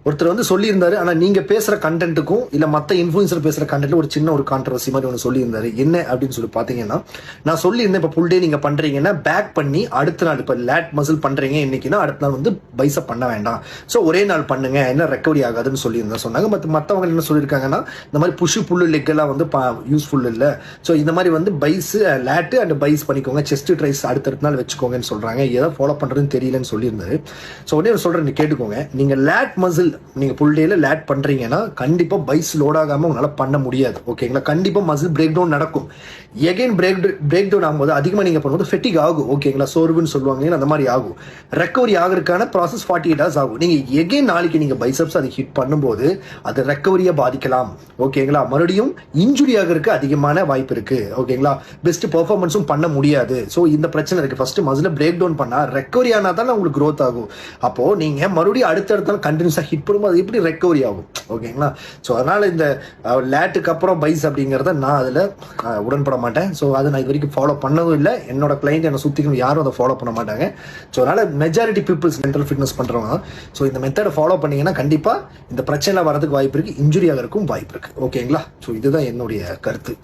ஒருத்தர் வந்து சொல்லியிருந்தாரு, ஆனா நீங்க பேசுற கண்டென்ட்டுக்கும் இல்ல மத்த இன்ஃபுளுசர் பேசுற கண்டென்ட் ஒரு சின்ன ஒரு கான்ட்ரவர்சி மாதிரி ஒன்று சொல்லியிருந்தாரு. என்ன அப்படின்னு சொல்லி பாத்தீங்கன்னா, நான் சொல்லியிருந்தேன் இப்போ ஃபுல் டே நீங்க பண்றீங்கன்னா பேக் பண்ணி அடுத்த நாள் இப்போ லேட் மசில் பண்றீங்க இன்னைக்குன்னா அடுத்த நாள் வந்து பைசப் பண்ண வேண்டாம், ஸோ ஒரே நாள் பண்ணுங்க, என்ன ரெக்கவரி ஆகாதுன்னு சொல்லியிருந்தேன் சொன்னாங்க. மற்றவங்க என்ன சொல்லியிருக்காங்கன்னா, இந்த மாதிரி புஷு புல்லு லெக் எல்லாம் வந்து யூஸ்ஃபுல் இல்லை, ஸோ இந்த மாதிரி வந்து பைஸ் லேட்டு அண்ட் பைஸ் பண்ணிக்கோங்க, செஸ்ட் ட்ரைஸ் அடுத்தடுத்த நாள் வச்சுக்கோங்கன்னு சொல்றாங்க. எதை ஃபாலோ பண்றதுன்னு தெரியலன்னு சொல்லியிருந்தாரு. ஸோ உடனே சொல்றேன், கேட்டுக்கோங்க. நீங்க லேட் மசில் நீங்க ஃபுல் டேல லேட் பண்றீங்கன்னா கண்டிப்பா பைஸ் லோட் ஆகாம உங்களால பண்ண முடியாது. ஓகேங்களா? கண்டிப்பா மசில் பிரேக் டவுன் நடக்கும். எகைன் பிரேக் டவுன் ஆகும்போது அதிகமா நீங்க பண்ணும்போது ஃபெட்டிக் ஆகும். ஓகேங்களா? சோர்வுன்னு சொல்லுவாங்க, அந்த மாதிரி ஆகும். ரெக்கவரி ஆகிறதுக்கான ப்ராசஸ் 48 hours ஆகும். நீங்க எகைன் நாளைக்கு நீங்க பைசப்ஸ் அதை ஹிட் பண்ணும்போது அது ரெக்கவரியை பாதிக்கலாம். ஓகேங்களா? மறுபடியும் இன்ஜுரி ஆகிறதுக்கு அதிகமான வாய்ப்பு இருக்கு. ஓகேங்களா? பெஸ்ட் பெர்ஃபார்மன்ஸும் பண்ண முடியாது. ஸோ இந்த பிரச்சனை இருக்கு. ஃபர்ஸ்ட் மசில பிரேக் டவுன் பண்ணா ரெக்கவரி ஆனா தான் உங்களுக்கு growth ஆகும். அப்போ நீங்க மறுபடியும் அடுத்தடுத்த கண்டினியூஸா ஹிட் பண்ணும்போது அது எப்படி ரெக்கவரி ஆகும்? ஓகேங்களா? ஸோ அதனால இந்த லேட்டுக்கு அப்புறம் பைஸ் அப்படிங்கிறத நான் அதில் உடன்பட மாட்டேன். ஸோ அதை நான் இது வரைக்கும் ஃபாலோ பண்ணதும் இல்லை. என்னோட கிளைண்ட் என்னை சுற்றிக்கும் யாரும் அதை ஃபாலோ பண்ண மாட்டாங்க. ஸோ அதனால மெஜாரிட்டி பீப்புள்ஸ் மென்டல் ஃபிட்னஸ் பண்ணுறவங்க ஸோ இந்த மெத்தடை ஃபாலோ பண்ணீங்கன்னா கண்டிப்பாக இந்த பிரச்சனை வரதுக்கு வாய்ப்பு இருக்கு, இன்ஜுரி ஆகிறதுக்கும் வாய்ப்பு இருக்கு. ஓகேங்களா? ஸோ இதுதான் என்னுடைய கருத்து.